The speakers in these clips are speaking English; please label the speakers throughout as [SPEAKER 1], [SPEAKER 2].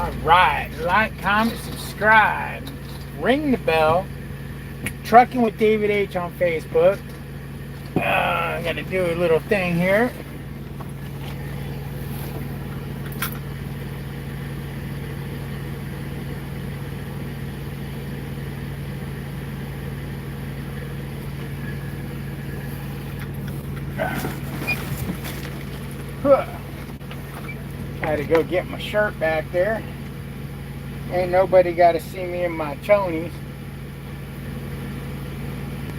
[SPEAKER 1] Alright, like, comment, subscribe, ring the bell. Trucking with David H on Facebook. I'm gonna do a little thing here. Had to go get my shirt back there. Ain't nobody got to see me in my chonies.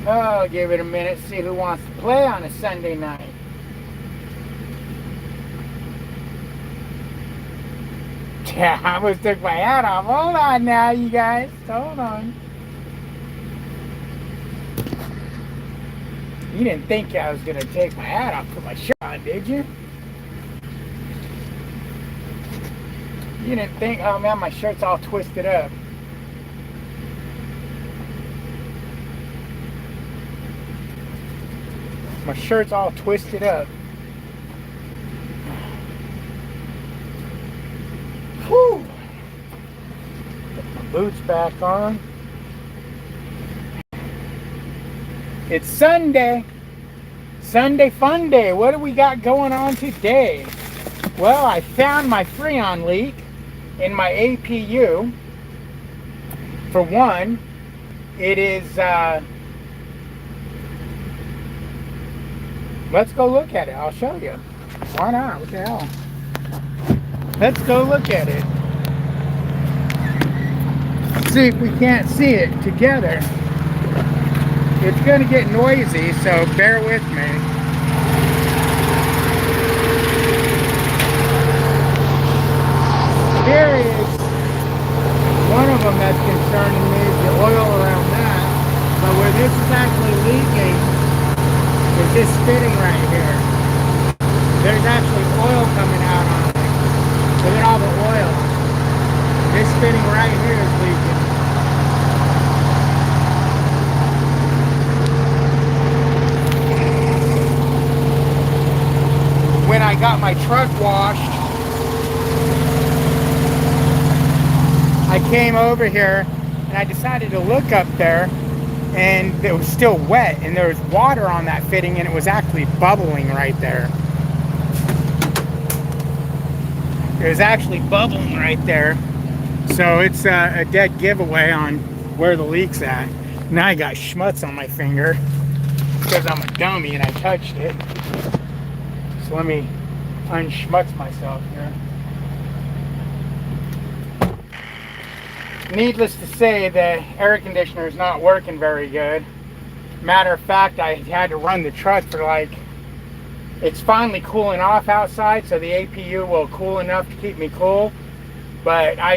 [SPEAKER 1] Oh, I'll give it a minute, see who wants to play on a Sunday night. Yeah, I almost took my hat off. Hold on now, you guys. Hold on. You didn't think I was going to take my hat off, put my shirt on, did you? You didn't think, oh man, my shirt's all twisted up. My shirt's all twisted up. Whew. Put my boots back on. It's Sunday. Sunday fun day. What do we got going on today? Well, I found my Freon leak in my APU. For one, it is, let's go look at it. I'll show you. Why not? What the hell? Let's go look at it. See if we can't see it together. It's going to get noisy, so bear with me. Here is one of them that's concerning me, is the oil around that. But where this is actually leaking is this fitting right here. There's actually oil coming out on it. Look at all the oil. This fitting right here is leaking. When I got my truck washed, I came over here and I decided to look up there, and it was still wet and there was water on that fitting, and it was actually bubbling right there. It was actually bubbling right there. So it's a dead giveaway on where the leak's at. Now I got schmutz on my finger because I'm a dummy and I touched it. So let me unschmutz myself here. Needless to say, the air conditioner is not working very good. Matter of fact, I had to run the truck for like, it's finally cooling off outside, so the APU will cool enough to keep me cool. But I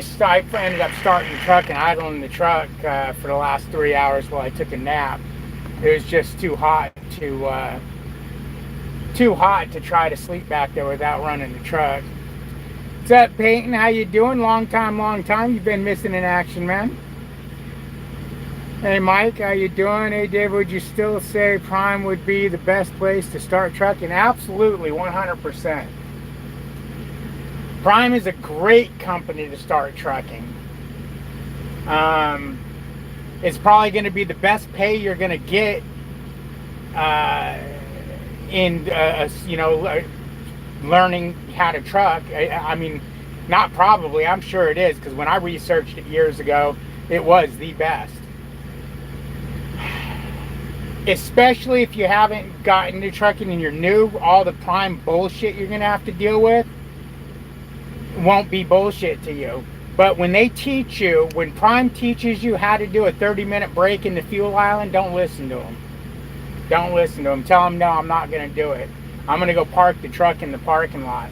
[SPEAKER 1] ended up starting the truck and idling the truck for the last 3 hours while I took a nap. It was just too hot to try to sleep back there without running the truck. What's up, Peyton? How you doing? Long time. You've been missing in action, man. Hey, Mike, how you doing? Hey, Dave, would you still say Prime would be the best place to start trucking? Absolutely, 100%. Prime is a great company to start trucking. It's probably going to be the best pay you're going to get learning how to truck. I mean, not probably, I'm sure it is, because when I researched it years ago, it was the best. Especially if you haven't gotten into trucking and you're new, all the Prime bullshit you're going to have to deal with won't be bullshit to you. But when they teach you, when Prime teaches you how to do a 30-minute break in the fuel island, don't listen to them. Don't listen to them. Tell them, no, I'm not going to do it. I'm going to go park the truck in the parking lot.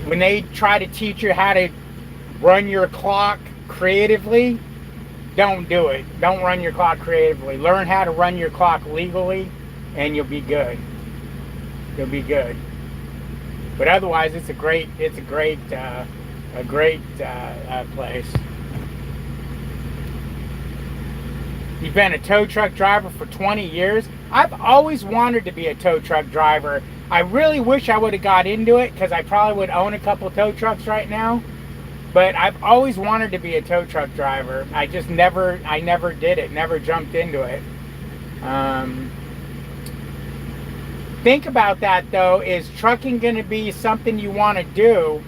[SPEAKER 1] When they try to teach you how to run your clock creatively, don't do it. Don't run your clock creatively. Learn how to run your clock legally, and you'll be good. You'll be good. But otherwise, it's a great place. You've been a tow truck driver for 20 years. I've always wanted to be a tow truck driver, I really wish I would have got into it, because I probably would own a couple tow trucks right now. But I've always wanted to be a tow truck driver. I never did it, never jumped into it. Think about that though. Is trucking going to be something you want to do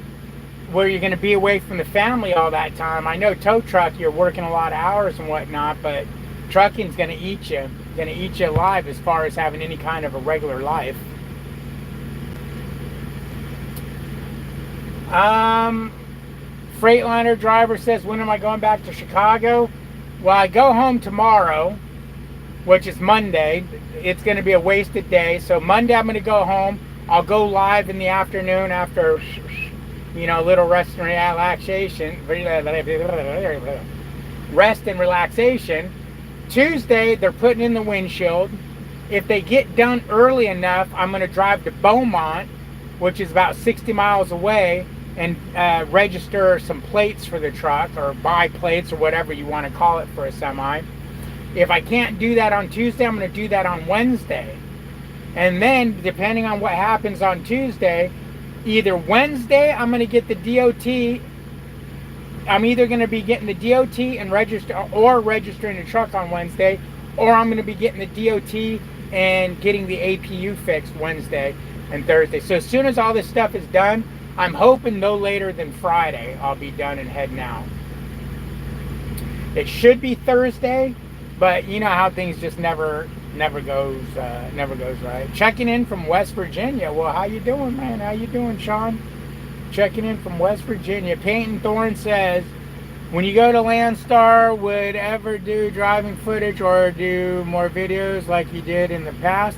[SPEAKER 1] where you're going to be away from the family all that time? I know tow truck, you're working a lot of hours and whatnot, but trucking's going to eat you. Going to eat you alive as far as having any kind of a regular life. Freightliner Driver says, when am I going back to Chicago? Well, I go home tomorrow, which is Monday. It's going to be a wasted day. So Monday I'm going to go home. I'll go live in the afternoon after, a little rest and relaxation. Rest and relaxation. Tuesday, they're putting in the windshield. If they get done early enough, I'm going to drive to Beaumont, which is about 60 miles away, and register some plates for the truck, or buy plates, or whatever you want to call it for a semi. If I can't do that on Tuesday, I'm going to do that on Wednesday. And then, depending on what happens on Tuesday, either Wednesday I'm going to get the DOT. I'm either going to be getting the DOT and registering the truck on Wednesday, or I'm going to be getting the DOT and getting the APU fixed Wednesday and Thursday. So as soon as all this stuff is done, I'm hoping no later than Friday I'll be done and heading out. It should be Thursday, but you know how things just never goes right. Checking in from West Virginia. Well, how you doing, man? How you doing, Sean? Checking in from West Virginia. Peyton Thorne says, when you go to Landstar, would ever do driving footage or do more videos like you did in the past?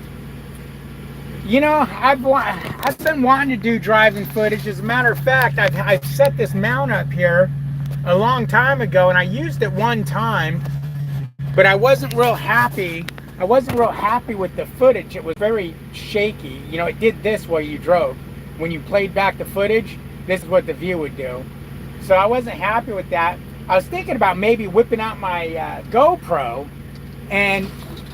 [SPEAKER 1] I've been wanting to do driving footage. As a matter of fact, I've set this mount up here a long time ago, and I used it one time, but I wasn't real happy. I wasn't real happy with the footage. It was very shaky. It did this while you drove. When you played back the footage, this is what the view would do. So I wasn't happy with that. I was thinking about maybe whipping out my GoPro and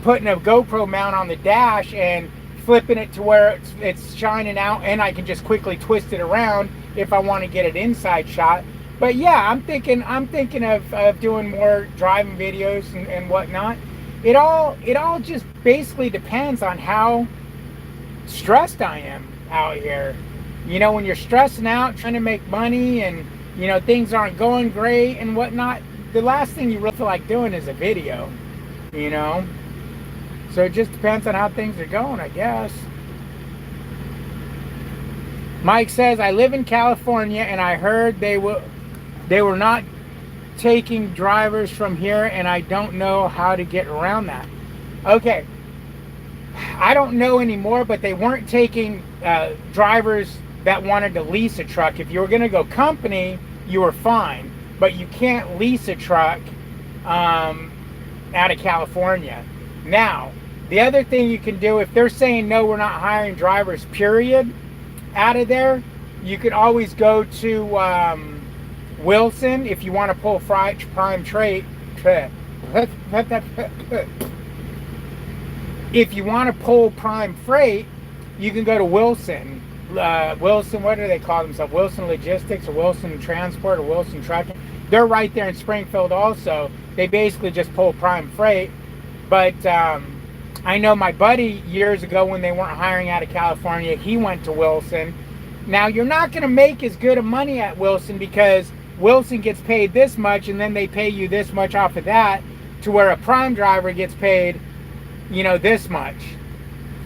[SPEAKER 1] putting a GoPro mount on the dash and flipping it to where it's shining out, and I can just quickly twist it around if I want to get an inside shot. But yeah, I'm thinking of doing more driving videos and whatnot. It all just basically depends on how stressed I am out here. When you're stressing out, trying to make money, and things aren't going great and whatnot, the last thing you really feel like doing is a video. So it just depends on how things are going, I guess. Mike says, I live in California, and I heard they were not taking drivers from here, and I don't know how to get around that. Okay, I don't know anymore, but they weren't taking drivers that wanted to lease a truck. If you were going to go company, you were fine, but you can't lease a truck out of California. Now, the other thing you can do, if they're saying no, we're not hiring drivers, period, out of there, you could always go to Wilson if you want to pull prime freight. If you want to pull prime freight, you can go to Wilson. Wilson, what do they call themselves? Wilson Logistics, or Wilson Transport, or Wilson Trucking. They're right there in Springfield also. They basically just pull prime freight. But I know my buddy years ago, when they weren't hiring out of California, he went to Wilson. Now, you're not going to make as good of money at Wilson, because Wilson gets paid this much, and then they pay you this much off of that, to where a prime driver gets paid, this much.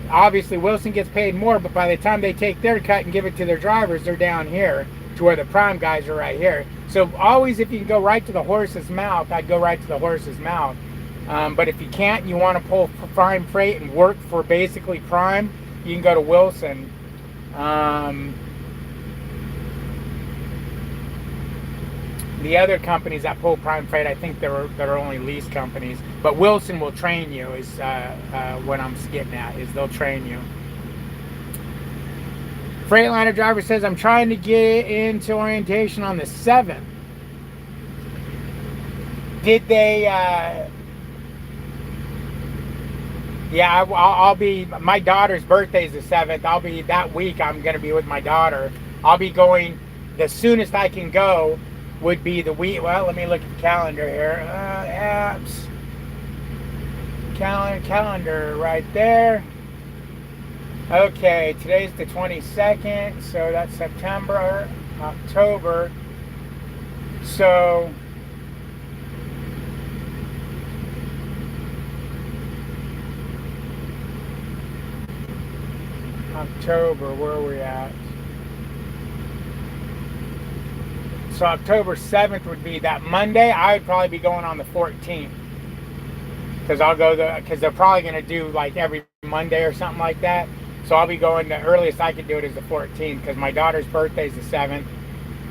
[SPEAKER 1] Obviously, Wilson gets paid more, but by the time they take their cut and give it to their drivers, they're down here, to where the prime guys are right here. So always, if you can go right to the horse's mouth, I'd go right to the horse's mouth. But if you can't, you want to pull prime freight and work for basically prime, you can go to Wilson. The other companies that pull prime freight, I think they're only lease companies. But Wilson will train you, is what I'm getting at, is they'll train you. Freightliner Driver says, I'm trying to get into orientation on the 7th. Did they Yeah, I'll be, my daughter's birthday's the 7th. I'll be, that week I'm going to be with my daughter. I'll be going, the soonest I can go would be the week, well, let me look at the calendar here. Apps, calendar right there. Okay, today's the 22nd, so that's September, October. So, October, where are we at? So October 7th would be that Monday. I would probably be going on the 14th. Because I'll go because they're probably going to do like every Monday or something like that. So I'll be going, the earliest I could do it is the 14th, because my daughter's birthday is the 7th.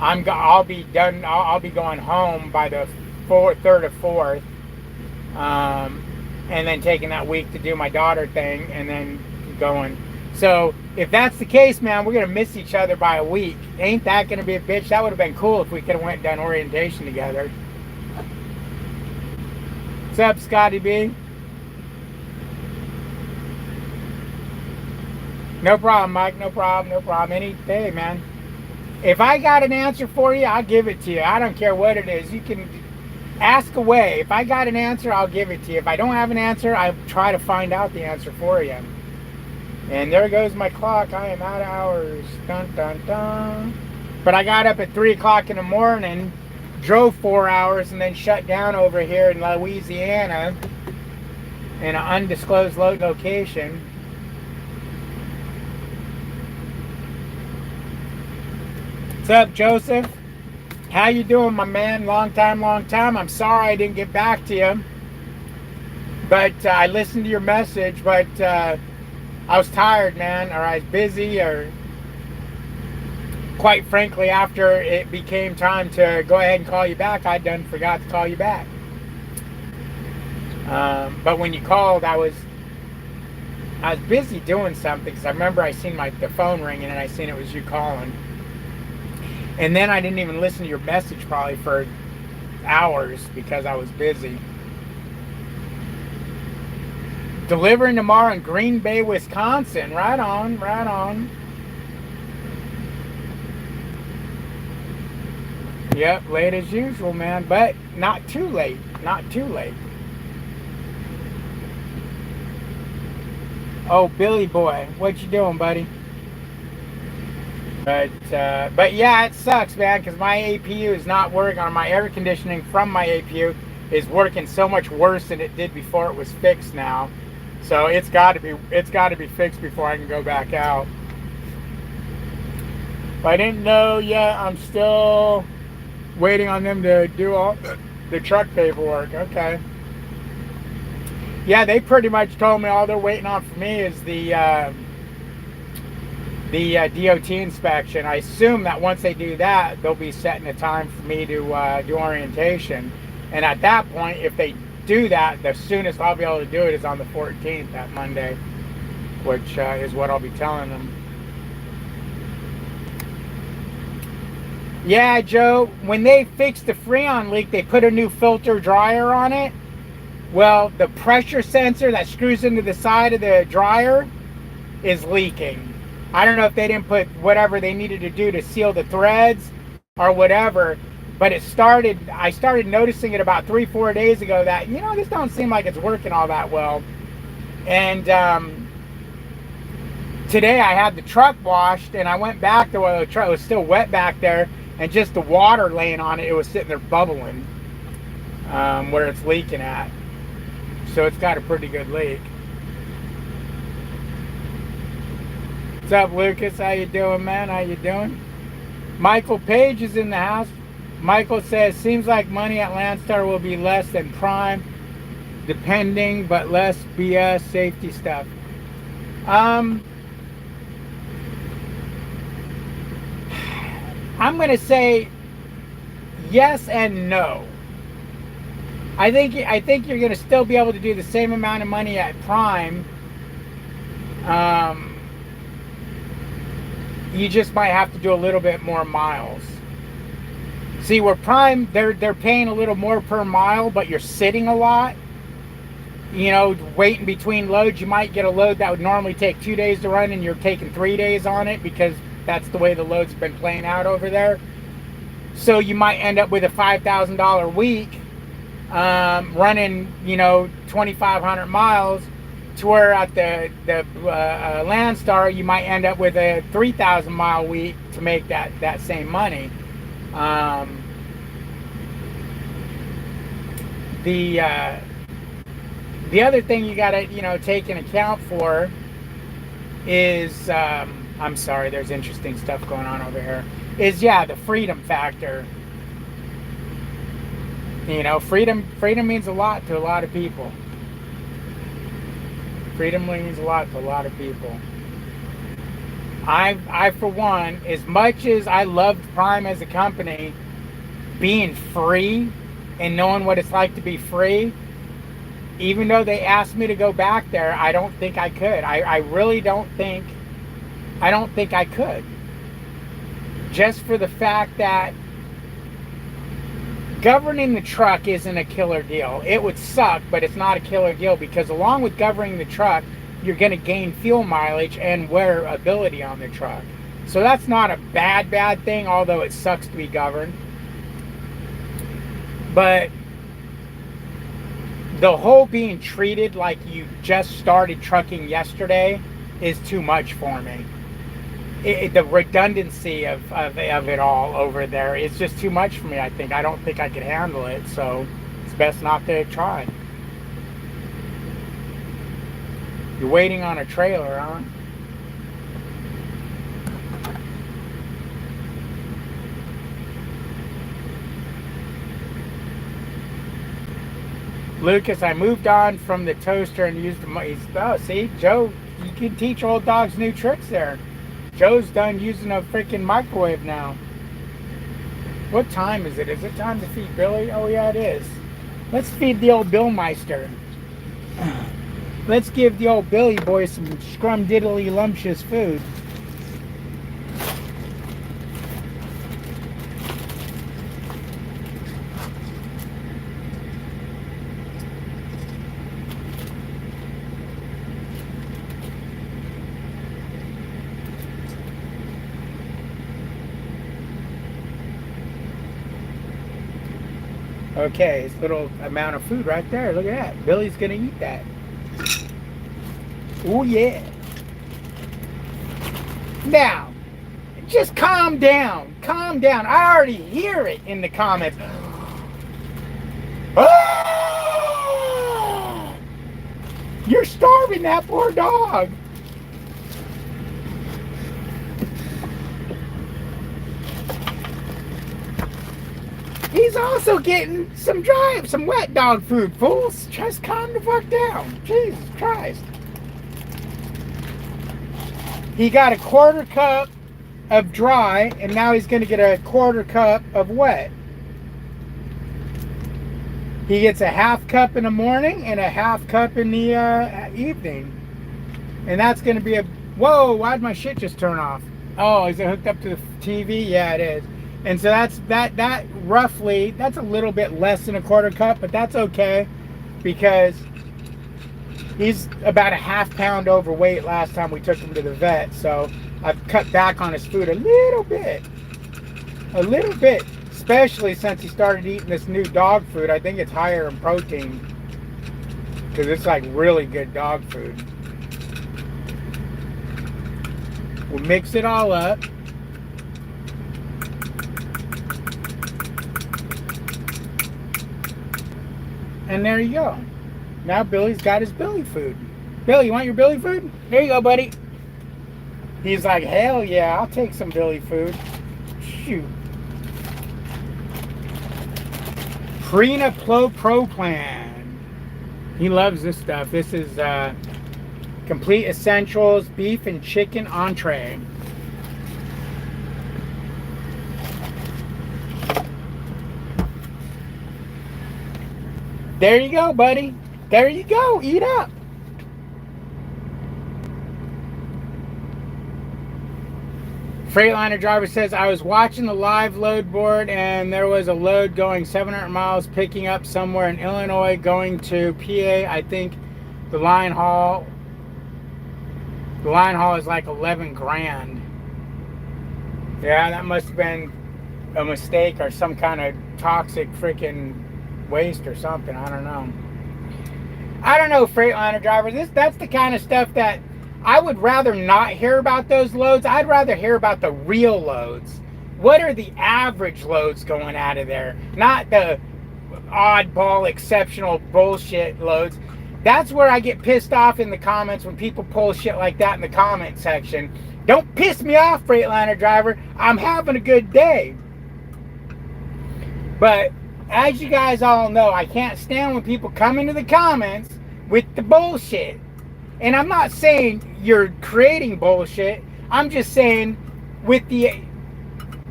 [SPEAKER 1] I'll be done, I'll be going home by the 3rd or 4th. And then taking that week to do my daughter thing and then going. So if that's the case, man, we're going to miss each other by a week. Ain't that going to be a bitch? That would have been cool if we could have went and done orientation together. What's up, Scotty B? No problem, Mike. No problem. No problem. Any day, man. If I got an answer for you, I'll give it to you. I don't care what it is. You can ask away. If I got an answer, I'll give it to you. If I don't have an answer, I'll try to find out the answer for you. And there goes my clock. I am out of hours. Dun, dun, dun. But I got up at 3 o'clock in the morning, drove 4 hours, and then shut down over here in Louisiana in an undisclosed location. What's up, Joseph? How you doing, my man? Long time. I'm sorry I didn't get back to you. But I listened to your message, but I was tired, man, or I was busy, or quite frankly, after it became time to go ahead and call you back, I done forgot to call you back. But when you called, I was busy doing something, because I remember I seen the phone ringing and I seen it was you calling. And then I didn't even listen to your message probably for hours because I was busy. Delivering tomorrow in Green Bay, Wisconsin. Right on, right on. Yep, late as usual, man. But not too late. Not too late. Oh, Billy boy. What you doing, buddy? But yeah, it sucks, man, because my APU is not working, or my air conditioning from my APU is working so much worse than it did before it was fixed now. So it's got to be fixed before I can go back out. But I didn't know yet. I'm still waiting on them to do all the truck paperwork. Okay. Yeah, they pretty much told me all they're waiting on for me is the DOT inspection. I assume that once they do that, they'll be setting a time for me to do orientation. And at that point, if they do that, the soonest I'll be able to do it is on the 14th, that Monday, which is what I'll be telling them. Yeah, Joe, when they fixed the Freon leak, they put a new filter dryer on it. Well, the pressure sensor that screws into the side of the dryer is leaking. I don't know if they didn't put whatever they needed to do to seal the threads or whatever, but I started noticing it about 3-4 days ago that, this don't seem like it's working all that well. And today I had the truck washed, and I went back to where the truck was still wet back there, and just the water laying on it was sitting there bubbling where it's leaking at. So it's got a pretty good leak. What's up, Lucas? How you doing, man? How you doing? Michael Page is in the house. Michael says, seems like money at Landstar will be less than Prime, depending, but less BS safety stuff. I'm going to say yes and no. I think you're going to still be able to do the same amount of money at Prime. You just might have to do a little bit more miles. See, where Prime, they're paying a little more per mile, but you're sitting a lot. you know, waiting between loads. You might get a load that would normally take 2 days to run and you're taking 3 days on it because that's the way the loads have been playing out over there. So you might end up with a $5,000 week, running, you know, 2,500 miles, to where at the Landstar you might end up with a 3,000 mile week to make that same money. The other thing you got to, you know, take into account for is, I'm sorry, there's interesting stuff going on over here, is, yeah, the freedom factor. You know, freedom means a lot to a lot of people. Freedom means a lot to a lot of people. I for one, as much as I loved Prime as a company, being free and knowing what it's like to be free, even though they asked me to go back there, I don't think I could. I really don't think I could. Just for the fact that governing the truck isn't a killer deal. It would suck, but it's not a killer deal, because along with governing the truck, you're going to gain fuel mileage and wearability on the truck. So that's not a bad thing, although it sucks to be governed. But the whole being treated like you just started trucking yesterday is too much for me. The redundancy of it all over there is just too much for me, I think. I don't think I could handle it, so it's best not to try. You're waiting on a trailer, huh? Lucas, I moved on from the toaster and used the... Oh, see, Joe, you can teach old dogs new tricks there. Joe's done using a freaking microwave now. What time is it? Is it time to feed Billy? Oh, yeah, it is. Let's feed the old Billmeister. Let's give the old Billy boy some scrum-diddly-lumptious food. Okay, his little amount of food right there. Look at that. Billy's gonna eat that. Oh yeah. Now, just calm down. Calm down. I already hear it in the comments. Ah! You're starving that poor dog. He's also getting some wet dog food, fools. Just calm the fuck down. Jesus Christ. He got a 1/4 cup of dry, and now he's going to get a 1/4 cup of wet. He gets a 1/2 cup in the morning and a 1/2 cup in the evening. And that's going to be a... Whoa, why'd my shit just turn off? Oh, is it hooked up to the TV? Yeah, it is. And so that roughly, that's a little bit less than a 1/4 cup, but that's okay, because he's about a 1/2 pound overweight last time we took him to the vet. So I've cut back on his food a little bit, especially since he started eating this new dog food. I think it's higher in protein, because it's like really good dog food. We'll mix it all up. And there you go. Now Billy's got his Billy food. Billy, you want your Billy food? There you go, buddy. He's like, hell yeah, I'll take some Billy food. Shoot. Prina Pro Plan. He loves this stuff. This is Complete Essentials Beef and Chicken Entree. There you go, buddy. There you go. Eat up. Freightliner Driver says, I was watching the live load board and there was a load going 700 miles picking up somewhere in Illinois going to PA. I think the line haul is like 11 grand. Yeah, that must have been a mistake or some kind of toxic freaking waste or something. I don't know. Freightliner Driver. That's the kind of stuff that I would rather not hear about those loads. I'd rather hear about the real loads. What are the average loads going out of there? Not the oddball, exceptional bullshit loads. That's where I get pissed off in the comments when people pull shit like that in the comment section. Don't piss me off, Freightliner Driver. I'm having a good day. But as you guys all know, I can't stand when people come into the comments with the bullshit. And I'm not saying you're creating bullshit. I'm just saying with the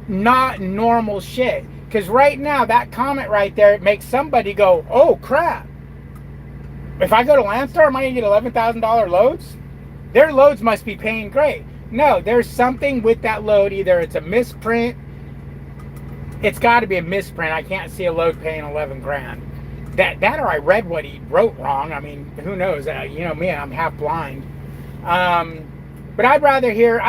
[SPEAKER 1] not normal shit. Because right now, that comment right there makes somebody go, oh crap. If I go to Landstar, am I going to get $11,000 loads? Their loads must be paying great. No, there's something with that load. Either it's a misprint. It's got to be a misprint. I can't see a load paying 11 grand. That or I read what he wrote wrong. I mean, who knows? You know me, I'm half blind. But I'd rather hear,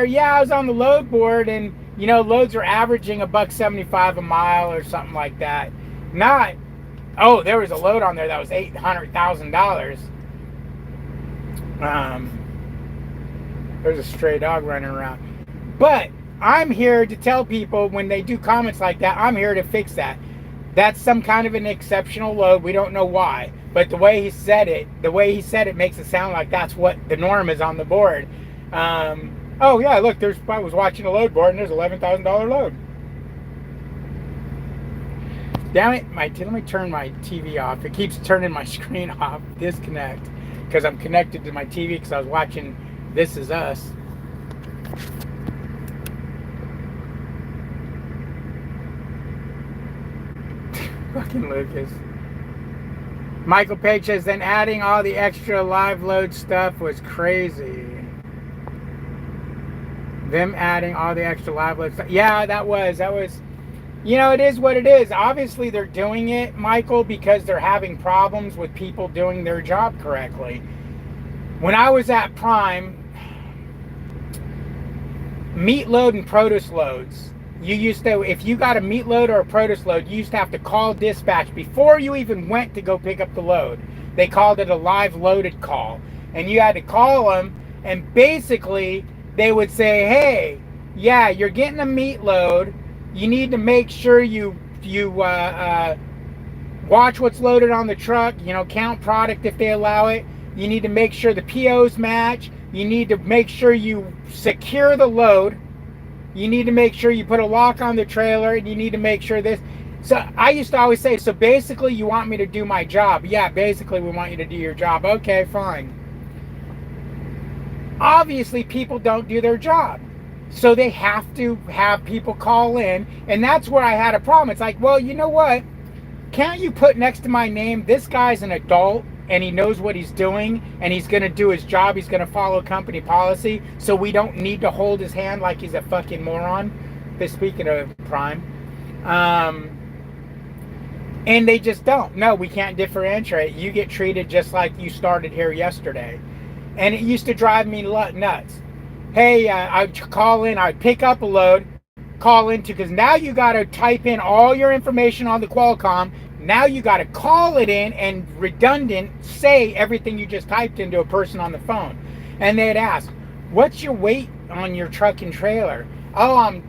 [SPEAKER 1] yeah, I was on the load board and, you know, loads are averaging $1.75 a mile or something like that. Not, oh, there was a load on there that was $800,000. There's a stray dog running around. But I'm here to tell people when they do comments like that, I'm here to fix that. That's some kind of an exceptional load. We don't know why. But the way he said it makes it sound like that's what the norm is on the board. Oh yeah, look, I was watching a load board and there's $11,000 load. Damn it, let me turn my TV off. It keeps turning my screen off. Disconnect. Because I'm connected to my TV because I was watching This Is Us. Fucking Lucas. Michael Page says, then adding all the extra live load stuff was crazy. Them adding all the extra live load stuff. Yeah, that was, you know, it is what it is. Obviously, they're doing it, Michael, because they're having problems with people doing their job correctly. When I was at Prime, meat load and produce loads, you used to, if you got a meat load or a produce load, you used to have to call dispatch before you even went to go pick up the load. They called it a live loaded call. And you had to call them, and basically they would say, hey, yeah, you're getting a meat load. You need to make sure you watch what's loaded on the truck, you know, count product if they allow it. You need to make sure the POs match. You need to make sure you secure the load. You need to make sure you put a lock on the trailer, and you need to make sure this. So I used to always say, so basically you want me to do my job. Yeah, basically we want you to do your job. Okay, fine. Obviously people don't do their job. So they have to have people call in, and that's where I had a problem. It's like, well, you know what? Can't you put next to my name, this guy's an adult, and he knows what he's doing, and he's going to do his job, he's going to follow company policy, so we don't need to hold his hand like he's a fucking moron. Speaking of Prime. And they just don't. No, we can't differentiate. You get treated just like you started here yesterday. And it used to drive me nuts. Hey, I'd call in, I'd pick up a load, call into, because now you got to type in all your information on the Qualcomm. Now you got to call it in and redundant say everything you just typed into a person on the phone. And they'd ask, what's your weight on your truck and trailer? Oh, I'm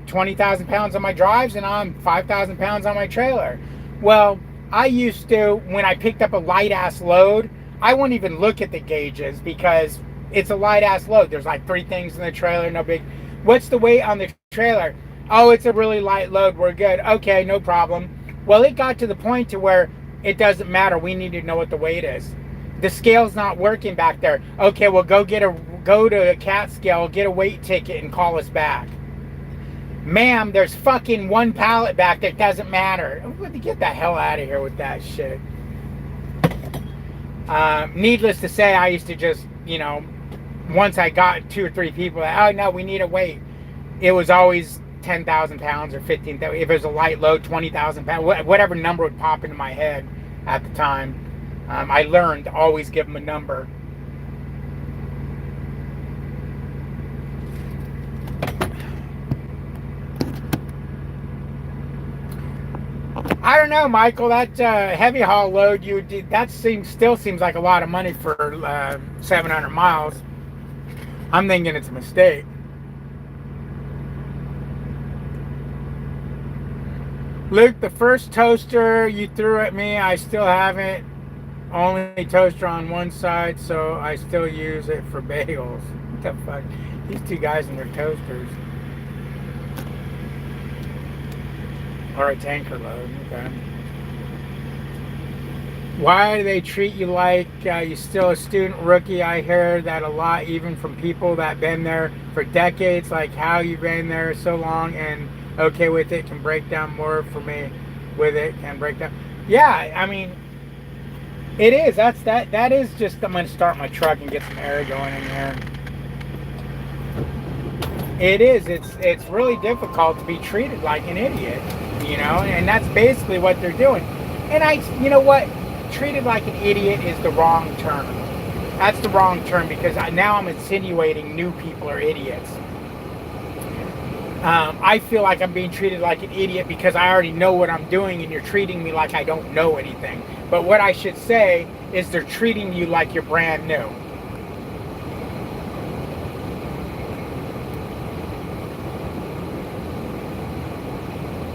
[SPEAKER 1] 20,000 pounds on my drives and I'm 5,000 pounds on my trailer. Well, I used to, when I picked up a light ass load, I wouldn't even look at the gauges because it's a light ass load. There's like 3 things in the trailer, no big. What's the weight on the trailer? Oh, it's a really light load. We're good. Okay, no problem. Well, it got to the point to where it doesn't matter. We need to know what the weight is. The scale's not working back there. Okay, well, go to a CAT scale, get a weight ticket, and call us back. Ma'am, there's fucking 1 pallet back there. It doesn't matter. Get the hell out of here with that shit. Needless to say, I used to just, you know, once I got 2 or 3 people, oh no, we need a weight. it was always 10,000 pounds or 15,000. If it was a light load, 20,000 pounds, whatever number would pop into my head at the time. I learned to always give them a number. I don't know, Michael. That heavy haul load you did, that still seems like a lot of money for 700 miles. I'm thinking it's a mistake. Luke, the first toaster you threw at me, I still haven't. Only toaster on one side, so I still use it for bagels. What the fuck? These two guys and their toasters. Or a tanker load, okay. Why do they treat you like you're still a student rookie? I hear that a lot, even from people that been there for decades, like how you've been there so long and okay with it can break down more for me with it can break down. Yeah, I mean, it is. That is just, I'm going to start my truck and get some air going in here. It is. It's really difficult to be treated like an idiot, you know, and that's basically what they're doing. And you know what? Treated like an idiot is the wrong term. That's the wrong term because now I'm insinuating new people are idiots. I feel like I'm being treated like an idiot because I already know what I'm doing and you're treating me like I don't know anything. But what I should say is they're treating you like you're brand new.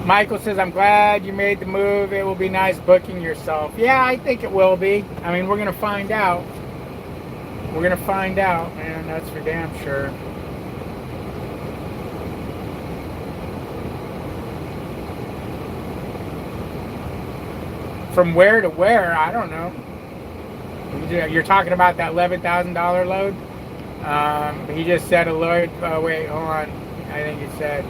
[SPEAKER 1] Michael says, I'm glad you made the move. It will be nice booking yourself. Yeah, I think it will be. I mean, we're going to find out. We're going to find out, man. That's for damn sure. From where to where, I don't know. You're talking about that $11,000 load? He just said a load. Oh, wait, hold on. I think he said,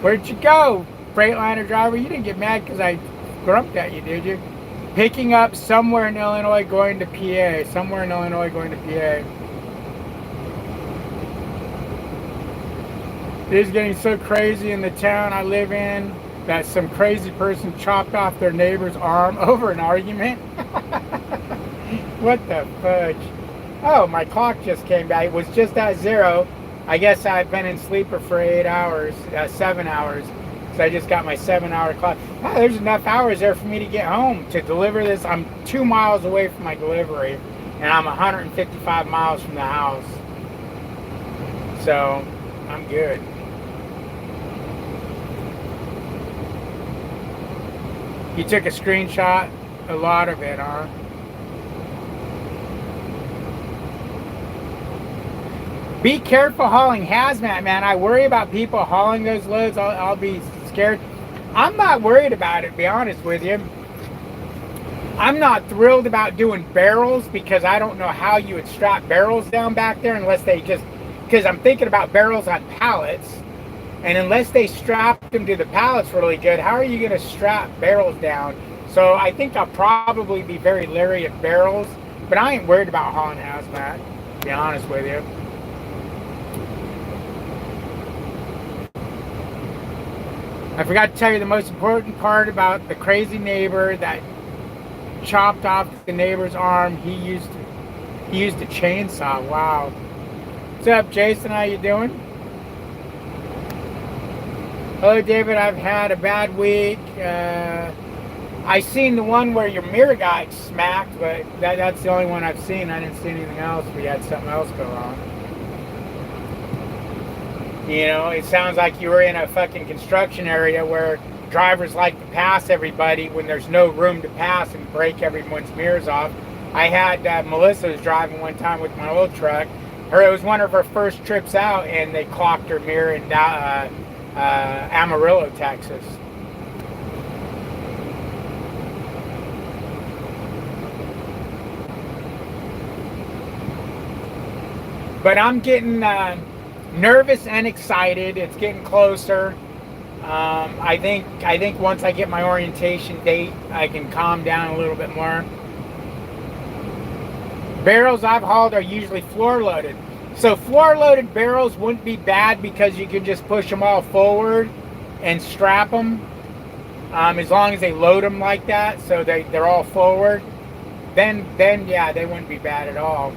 [SPEAKER 1] where'd you go, Freightliner Driver? You didn't get mad because I grumped at you, did you? Picking up somewhere in Illinois going to PA. Somewhere in Illinois going to PA. It is getting so crazy in the town I live in that some crazy person chopped off their neighbor's arm over an argument. What the fudge? Oh, my clock just came back. It was just at 0. I guess I've been in sleeper for 8 hours, 7 hours. So I just got my 7-hour clock. Oh, there's enough hours there for me to get home to deliver this. I'm 2 miles away from my delivery, and I'm 155 miles from the house. So I'm good. You took a screenshot, a lot of it, huh? Be careful hauling hazmat, man. I worry about people hauling those loads. I'll be scared. I'm not worried about it, to be honest with you. I'm not thrilled about doing barrels because I don't know how you would strap barrels down back there unless they just, because I'm thinking about barrels on pallets. And unless they strap them to the pallets really good, how are you going to strap barrels down? So I think I'll probably be very leery of barrels, but I ain't worried about hauling hazmat, to be honest with you. I forgot to tell you the most important part about the crazy neighbor that chopped off the neighbor's arm. He used a chainsaw. Wow. What's up, Jason? How you doing? Hello, David. I've had a bad week. I seen the one where your mirror got smacked, but that's the only one I've seen. I didn't see anything else. We had something else go on. You know, it sounds like you were in a fucking construction area where drivers like to pass everybody when there's no room to pass and break everyone's mirrors off. I had Melissa was driving one time with my old truck. It was one of her first trips out, and they clocked her mirror in Amarillo, Texas. But I'm getting nervous and excited. It's getting closer. I think once I get my orientation date, I can calm down a little bit more. Barrels I've hauled are usually floor loaded. So floor-loaded barrels wouldn't be bad because you can just push them all forward and strap them. As long as they load them like that, so they're all forward, then yeah, they wouldn't be bad at all.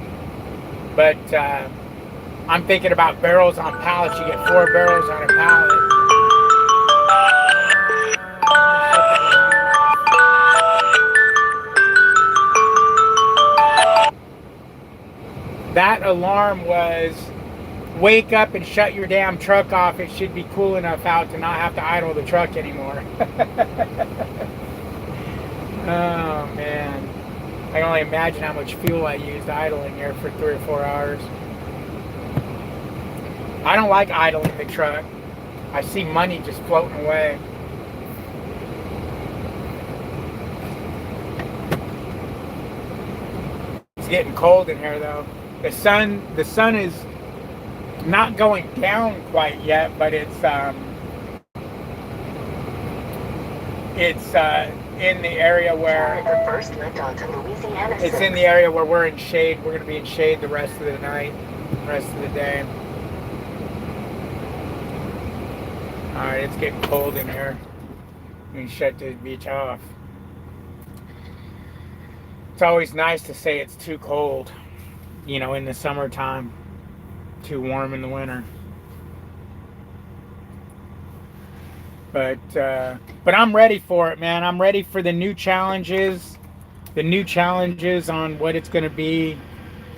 [SPEAKER 1] But I'm thinking about barrels on pallets. You get 4 barrels on a pallet. That alarm was wake up and shut your damn truck off. It should be cool enough out to not have to idle the truck anymore. Oh man, I can only imagine how much fuel I used idling here for 3 or 4 hours. I don't like idling the truck. I see money just floating away. It's getting cold in here though. The sun is not going down quite yet, but it's in the area where it's in the area where we're in shade. We're going to be in shade the rest of the night, the rest of the day. All right, it's getting cold in here. We can shut the beach off. It's always nice to say it's too cold, you know, in the summertime, too warm in the winter. But I'm ready for it, man. I'm ready for the new challenges on what it's going to be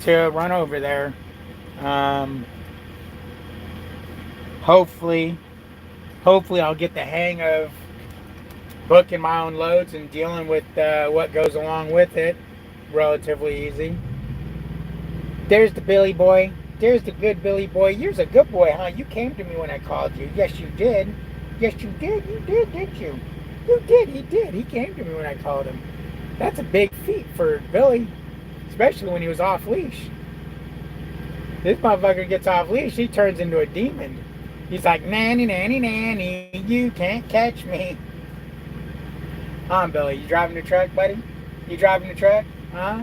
[SPEAKER 1] to run over there. Hopefully I'll get the hang of booking my own loads and dealing with what goes along with it relatively easy. There's the Billy boy. There's the good Billy boy. You're a good boy, huh? You came to me when I called you. Yes, you did. Yes, you did. You did, didn't you? You did. He did. He came to me when I called him. That's a big feat for Billy, especially when he was off leash. This motherfucker gets off leash, he turns into a demon. He's like, nanny, nanny, nanny, you can't catch me. Billy, you driving the truck, buddy? You driving the truck? Huh?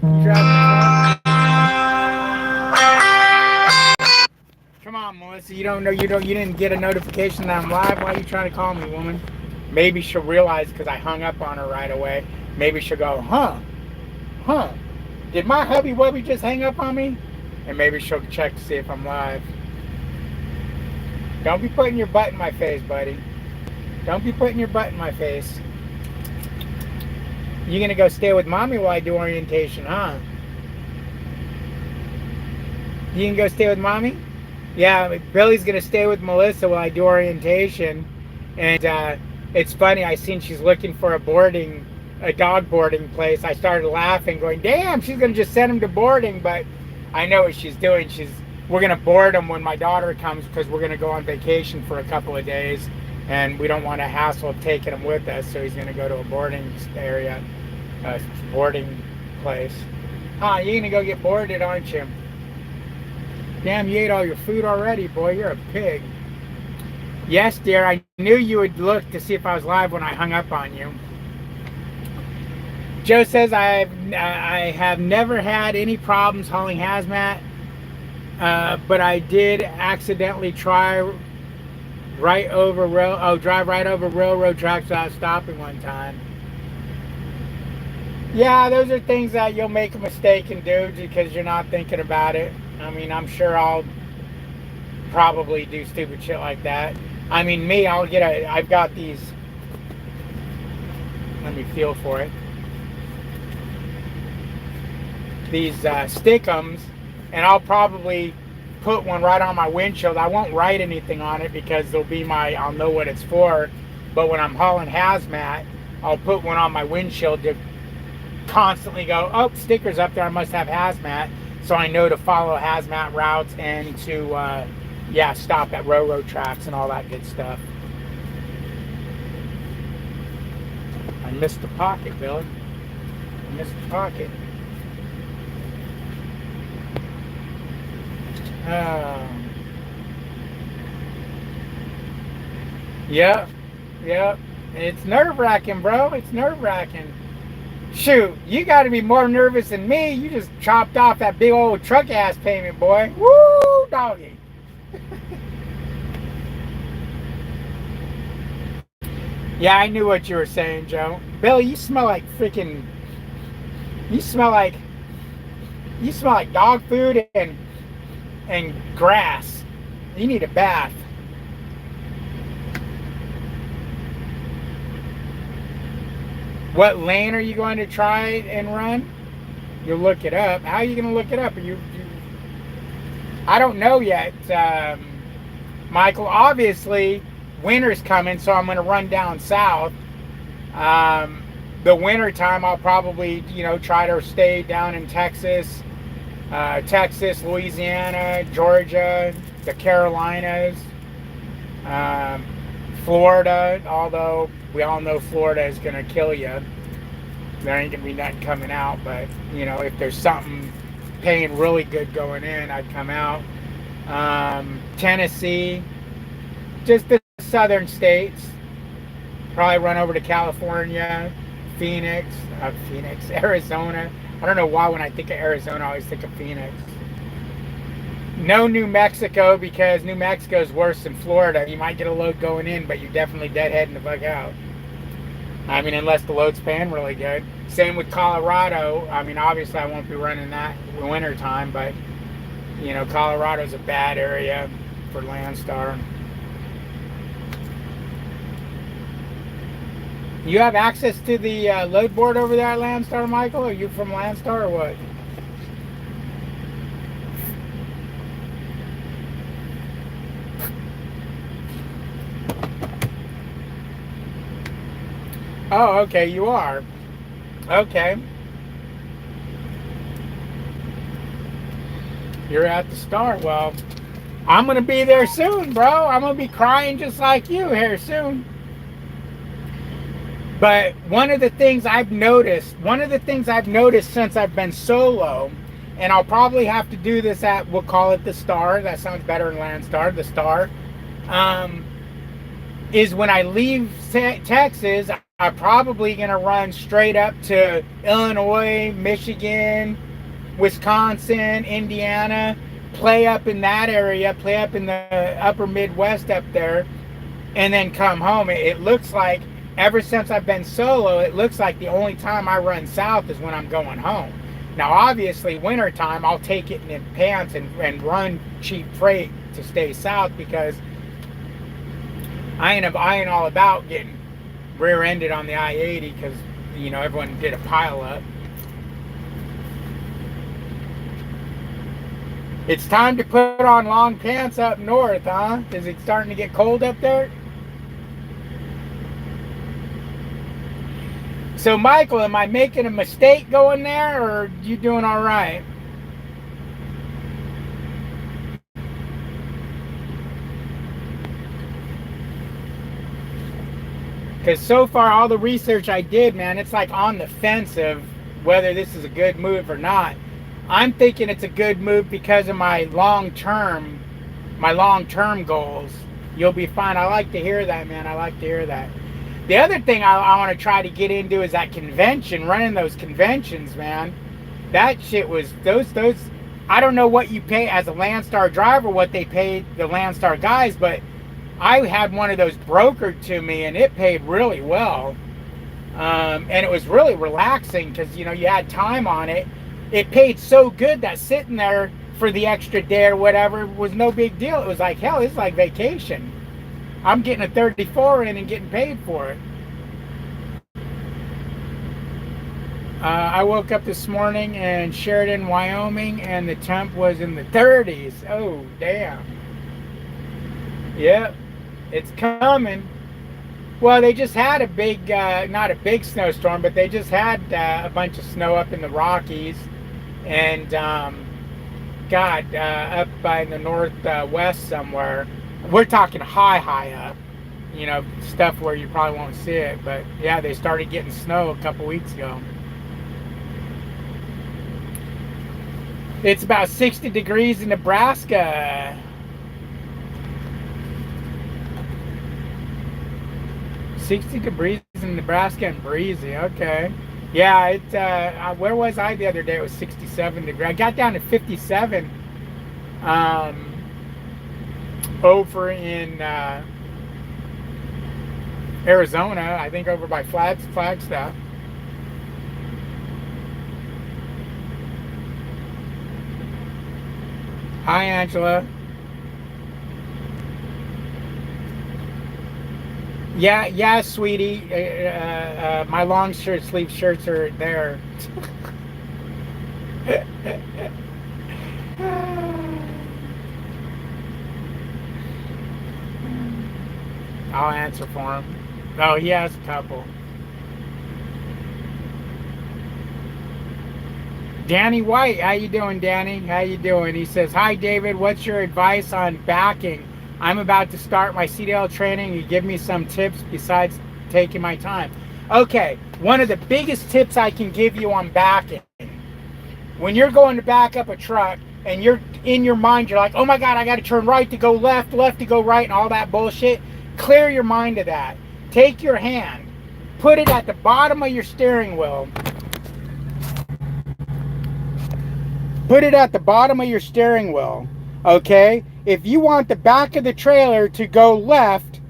[SPEAKER 1] You driving the truck? Come on, Melissa. You didn't get a notification that I'm live. Why are you trying to call me, woman? Maybe she'll realize because I hung up on her right away. Maybe she'll go, huh? Did my hubby wubby just hang up on me? And maybe she'll check to see if I'm live. Don't be putting your butt in my face, buddy. Don't be putting your butt in my face. You gonna go stay with mommy while I do orientation, huh? You can go stay with mommy? Yeah, Billy's gonna stay with Melissa while I do orientation. And it's funny, I seen she's looking for a dog boarding place. I started laughing, going, damn, she's gonna just send him to boarding, but I know what she's doing. We're gonna board him when my daughter comes because we're gonna go on vacation for a couple of days, and we don't want a hassle of taking him with us, so he's gonna go to a boarding area, boarding place. You're gonna go get boarded, aren't you? Damn, you ate all your food already, boy. You're a pig. Yes, dear, I knew you would look to see if I was live when I hung up on you. Joe says, I have never had any problems hauling hazmat, but I did accidentally drive right over railroad tracks without stopping one time. Yeah, those are things that you'll make a mistake and do because you're not thinking about it. I mean, I'm sure I'll probably do stupid shit like that. I mean, me, I've got these, let me feel for it. These stickums, and I'll probably put one right on my windshield. I won't write anything on it because I'll know what it's for. But when I'm hauling hazmat, I'll put one on my windshield to constantly go, oh, sticker's up there, I must have hazmat. So I know to follow hazmat routes and to, stop at railroad tracks and all that good stuff. I missed the pocket, Billy. I missed the pocket. Yep. It's nerve-wracking, bro. It's nerve-wracking. Shoot, you got to be more nervous than me. You just chopped off that big old truck ass payment, boy. Woo, doggy. Yeah, I knew what you were saying, Joe. Bill, you smell like freaking. You smell like. You smell like dog food and grass. You need a bath. What lane are you going to try and run? You'll look it up. How are you going to look it up? I don't know yet, Michael. Obviously, winter's coming, so I'm going to run down south. The winter time, I'll probably, try to stay down in Texas, Louisiana, Georgia, the Carolinas, Florida, although we all know Florida is going to kill you. There ain't going to be nothing coming out, but, if there's something paying really good going in, I'd come out. Tennessee, just the southern states. Probably run over to California, Phoenix, Arizona. I don't know why when I think of Arizona, I always think of Phoenix. No New Mexico, because New Mexico is worse than Florida. You might get a load going in, but you're definitely deadheading the fuck out. I mean, unless the load's paying really good. Same with Colorado. I mean, obviously I won't be running that in winter time, but, Colorado's a bad area for Landstar. You have access to the load board over there at Landstar, Michael? Are you from Landstar or what? Oh, okay, you are. Okay. You're at the Star. Well, I'm going to be there soon, bro. I'm going to be crying just like you here soon. But one of the things I've noticed since I've been solo, and I'll probably have to do this at, we'll call it the Star. That sounds better than Landstar, the Star. Is when I leave Texas, I'm probably going to run straight up to Illinois, Michigan, Wisconsin, Indiana, play up in that area, play up in the upper Midwest up there, and then come home. It looks like, ever since I've been solo, it looks like the only time I run south is when I'm going home. Now, obviously, wintertime, I'll take it in advance and run cheap freight to stay south, because I ain't all about getting rear-ended on the I-80, because, everyone did a pile-up. It's time to put on long pants up north, huh? Is it starting to get cold up there? So, Michael, am I making a mistake going there, or are you doing all right? Because so far, all the research I did, man, it's like on the fence of whether this is a good move or not. I'm thinking it's a good move because of my long-term goals. You'll be fine. I like to hear that, man. I like to hear that. The other thing I want to try to get into is that convention, running those conventions, man. That shit was, those, I don't know what you pay as a Landstar driver, what they paid the Landstar guys, but I had one of those brokered to me, and it paid really well. And it was really relaxing because, you had time on it. It paid so good that sitting there for the extra day or whatever was no big deal. It was like, hell, it's like vacation. I'm getting a 34 in and getting paid for it. I woke up this morning in Sheridan, Wyoming, and the temp was in the 30s. Oh, damn. Yep, it's coming. Well, they just had a big, not a big snowstorm, but they just had a bunch of snow up in the Rockies. And, up by the northwest somewhere. We're talking high up. Stuff where you probably won't see it. But, yeah, they started getting snow a couple weeks ago. It's about 60 degrees in Nebraska. 60 degrees in Nebraska and breezy. Okay. Yeah, where was I the other day? It was 67 degrees. I got down to 57 um, over in Arizona, I think over by Flagstaff. Hi, Angela. Yeah, yeah, sweetie. My long sleeve shirts are there. I'll answer for him. Oh, he has a couple. Danny White, how you doing, Danny? How you doing? He says, "Hi, David. What's your advice on backing? I'm about to start my CDL training. You give me some tips besides taking my time." Okay, one of the biggest tips I can give you on backing, when you're going to back up a truck and you're in your mind, you're like, "Oh my God, I got to turn right to go left, left to go right," and all that bullshit. Clear your mind of that. Take your hand, put it at the bottom of your steering wheel. Put it at the bottom of your steering wheel, okay? If you want the back of the trailer to go left,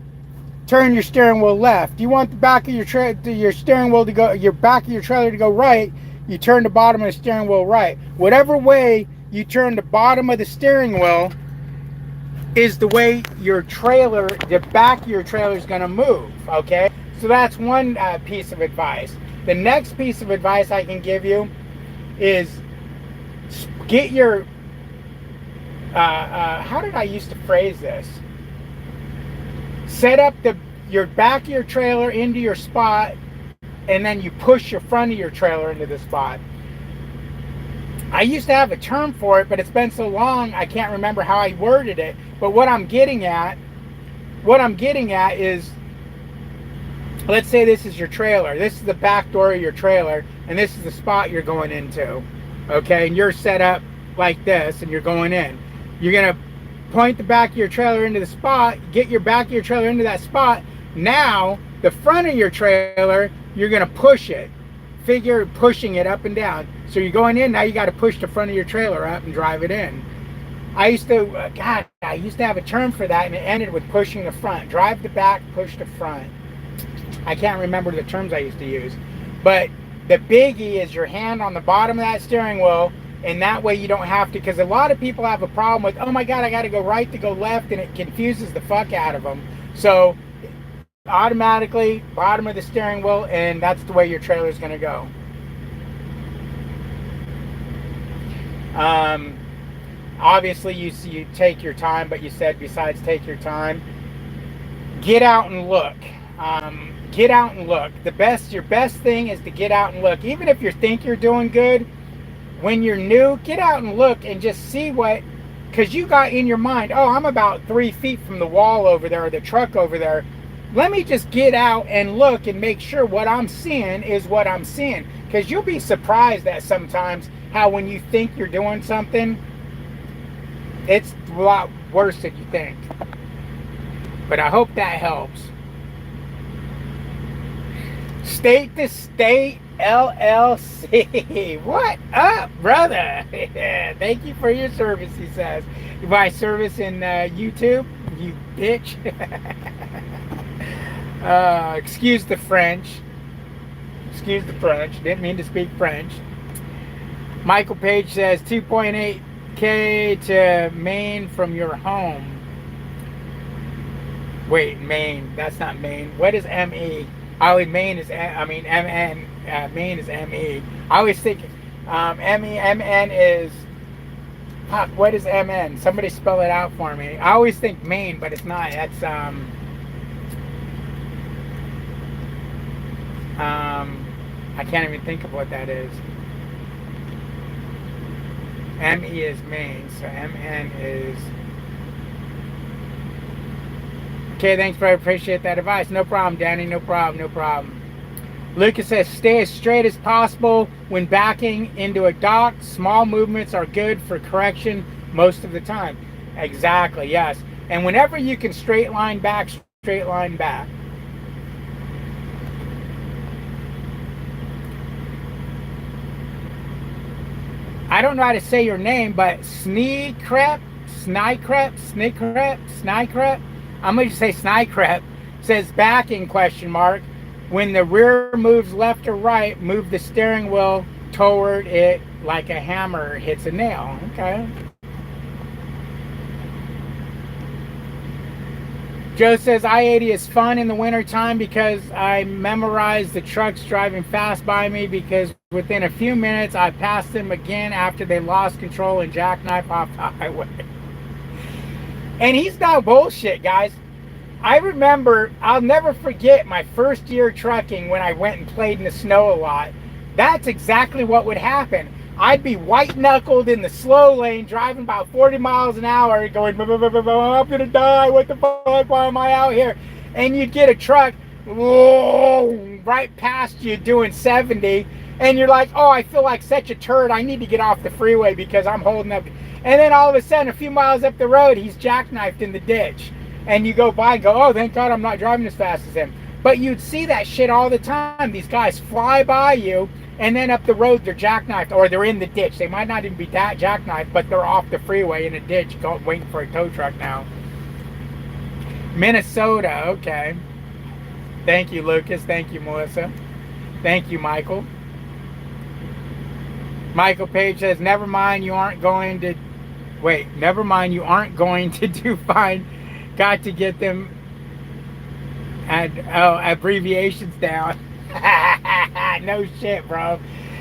[SPEAKER 1] turn your steering wheel left. You want the back of your steering wheel to go, your back of your trailer to go right, you turn the bottom of the steering wheel right. Whatever way you turn the bottom of the steering wheel is the way your trailer, the back of your trailer is going to move, okay? So that's one piece of advice. The next piece of advice I can give you is get your how did I used to phrase this? Set up your back of your trailer into your spot, and then you push your front of your trailer into the spot. I used to have a term for it, but it's been so long I can't remember how I worded it. But what I'm getting at is, let's say this is your trailer. This is the back door of your trailer, and this is the spot you're going into. Okay, and you're set up like this, and you're going in. You're gonna point the back of your trailer into the spot, get your back of your trailer into that spot. Now, the front of your trailer, you're gonna push it. Figure pushing it up and down. So you're going in, now you gotta push the front of your trailer up and drive it in. I used to have a term for that, and it ended with pushing the front. Drive the back, push the front. I can't remember the terms I used to use. But the biggie is your hand on the bottom of that steering wheel, and that way you don't have to, because a lot of people have a problem with, "Oh my God, I got to go right to go left," and it confuses the fuck out of them. So automatically bottom of the steering wheel, and that's the way your trailer is going to go. Obviously you take your time, but you said besides take your time, get out and look. Get out and look. Your best thing is to get out and look. Even if you think you're doing good, when you're new, get out and look and just see what, because you got in your mind, "Oh, I'm about 3 feet from the wall over there, or the truck over there. Let me just get out and look and make sure what I'm seeing is what I'm seeing." Because you'll be surprised at sometimes how when you think you're doing something, it's a lot worse than you think. But I hope that helps. State to State LLC. What up, brother? Thank you for your service, he says. My service in YouTube, you bitch. Excuse the French. Excuse the French. Didn't mean to speak French. Michael Page says 2.8K to Maine from your home. Wait, Maine. That's not Maine. What is ME? Maine is, MN. Maine is ME. I always think MN is, fuck, what is MN? Somebody spell it out for me. I always think Maine, but it's not. That's, I can't even think of what that is. ME is Maine, so MN is... Okay, thanks, bro. I appreciate that advice. No problem, Danny. No problem. No problem. Lucas says, stay as straight as possible when backing into a dock. Small movements are good for correction most of the time. Exactly, yes. And whenever you can straight line back, straight line back. I don't know how to say your name, but Sneekrep, Snykrep. I'm going to say Snykrep. Says backing question mark. When the rear moves left or right, move the steering wheel toward it like a hammer hits a nail. Okay. Joe says I-80 is fun in the wintertime because I memorize the trucks driving fast by me, because within a few minutes I passed them again after they lost control and jackknife off the highway. And he's not bullshit, guys. I remember, I'll never forget my first year trucking when I went and played in the snow a lot. That's exactly what would happen. I'd be white-knuckled in the slow lane, driving about 40 miles an hour, going, I'm going to die, what the fuck, why am I out here? And you'd get a truck right past you doing 70, and you're like, oh, I feel like such a turd, I need to get off the freeway because I'm holding up. And then all of a sudden, a few miles up the road, he's jackknifed in the ditch. And you go by and go, oh, thank God I'm not driving as fast as him. But you'd see that shit all the time. These guys fly by you, and then up the road they're jackknifed, or they're in the ditch. They might not even be that jackknifed, but they're off the freeway in a ditch waiting for a tow truck now. Minnesota, okay. Thank you, Lucas. Thank you, Melissa. Thank you, Michael. Michael Page says, never mind, you aren't going to... Wait, never mind, you aren't going to do fine. Got to get them abbreviations down. No shit, bro.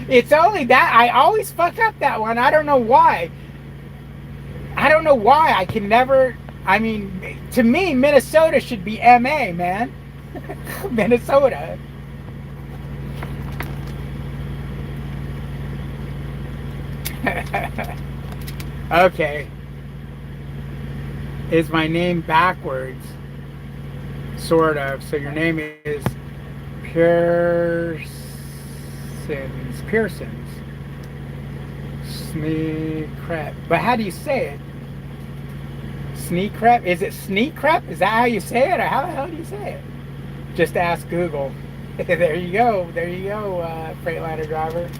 [SPEAKER 1] It's only that I always fuck up that one. I don't know why. I can never. I mean, to me, Minnesota should be MA, man. Minnesota. Okay. Is my name backwards? Sort of. So your name is Pearsons. Sneekrep. But how do you say it? Sneekrep? Is it Sneekrep? Is that how you say it? Or how the hell do you say it? Just ask Google. There you go. There you go, Freightliner Driver.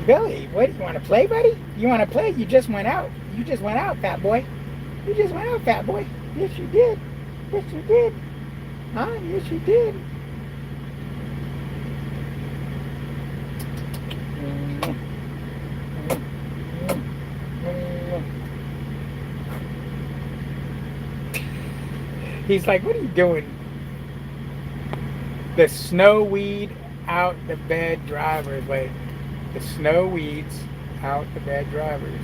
[SPEAKER 1] Billy, what, you want to play, buddy? You want to play? You just went out. You just went out, fat boy. You just went out, fat boy. Yes, you did. Yes, you did. Huh? Yes, you did. He's like, what are you doing? The snow weed out the bed drivers. Wait. The snow weeds out the bad drivers.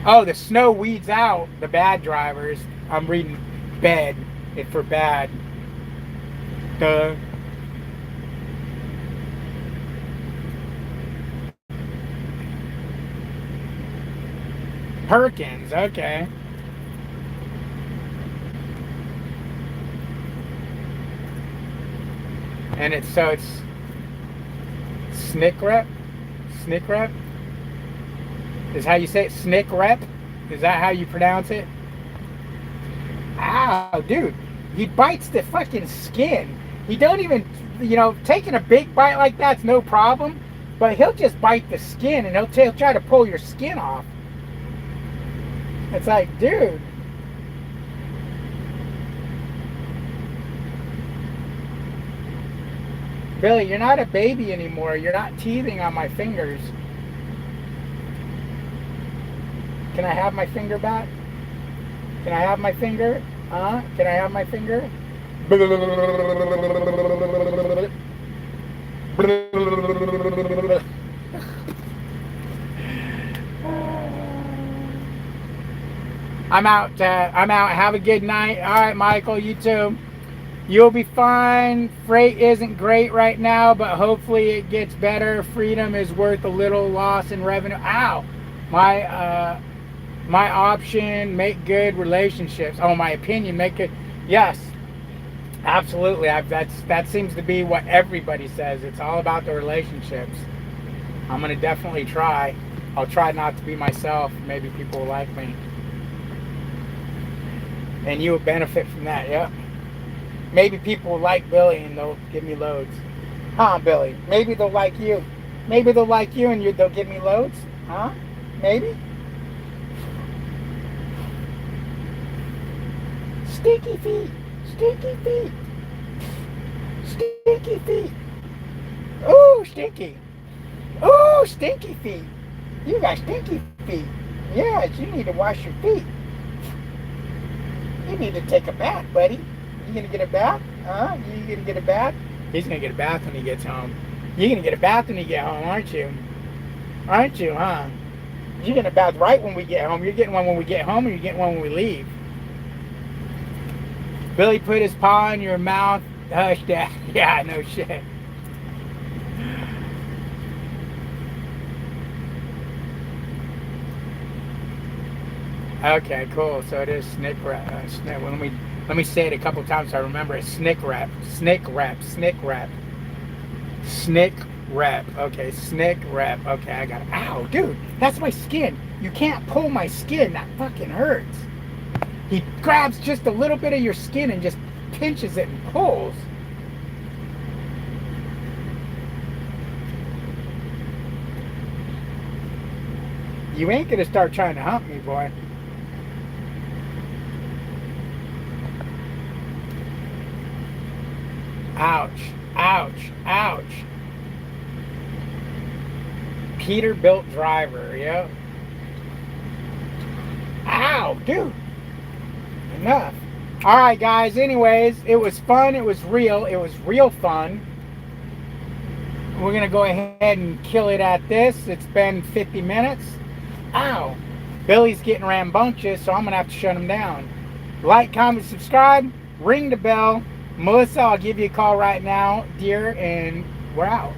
[SPEAKER 1] Oh, the snow weeds out the bad drivers. I'm reading bed. It's for bad. Duh. Perkins, okay. And it's Snickrep? Snickrep? Is how you say it? Snickrep? Is that how you pronounce it? Ow, dude. He bites the fucking skin. He don't even, taking a big bite like that's no problem. But he'll just bite the skin and he'll try to pull your skin off. It's like, dude. Billy, you're not a baby anymore. You're not teething on my fingers. Can I have my finger back? Can I have my finger? Can I have my finger? I'm out. Have a good night. All right, Michael, you too. You'll be fine. Freight isn't great right now, but hopefully it gets better. Freedom is worth a little loss in revenue. Ow! My option, make good relationships. Oh, my opinion, make good. Yes, absolutely. That seems to be what everybody says. It's all about the relationships. I'm going to definitely try. I'll try not to be myself. Maybe people will like me. And you will benefit from that, yep. Maybe people will like Billy and they'll give me loads. Huh, Billy? Maybe they'll like you. Maybe they'll like you and they'll give me loads? Huh? Maybe? Stinky feet. Stinky feet. Stinky feet. Ooh, stinky. Ooh, stinky feet. You got stinky feet. Yes, you need to wash your feet. You need to take a bath, buddy. You gonna get a bath? Huh? You gonna get a bath? He's gonna get a bath when he gets home. You're gonna get a bath when you get home, aren't you? Aren't you, huh? You're gonna bath right when we get home. You're getting one when we get home, or you're getting one when we leave. Billy put his paw in your mouth. Hush, Dad. Yeah, no shit. Okay, cool. So it is snick wrap. Let me say it a couple times so I remember it. Snick wrap. Snick wrap. Snick wrap. Snick wrap. Okay, snick wrap. Okay, I got it. Ow, dude, that's my skin. You can't pull my skin. That fucking hurts. He grabs just a little bit of your skin and just pinches it and pulls. You ain't gonna start trying to hump me, boy. Ouch, ouch, ouch. Peterbilt driver, yep. Ow, dude. Enough. Alright, guys, anyways, it was fun. It was real fun. We're going to go ahead and kill it at this. It's been 50 minutes. Ow. Billy's getting rambunctious, so I'm going to have to shut him down. Like, comment, subscribe. Ring the bell. Melissa, I'll give you a call right now, dear, and we're out.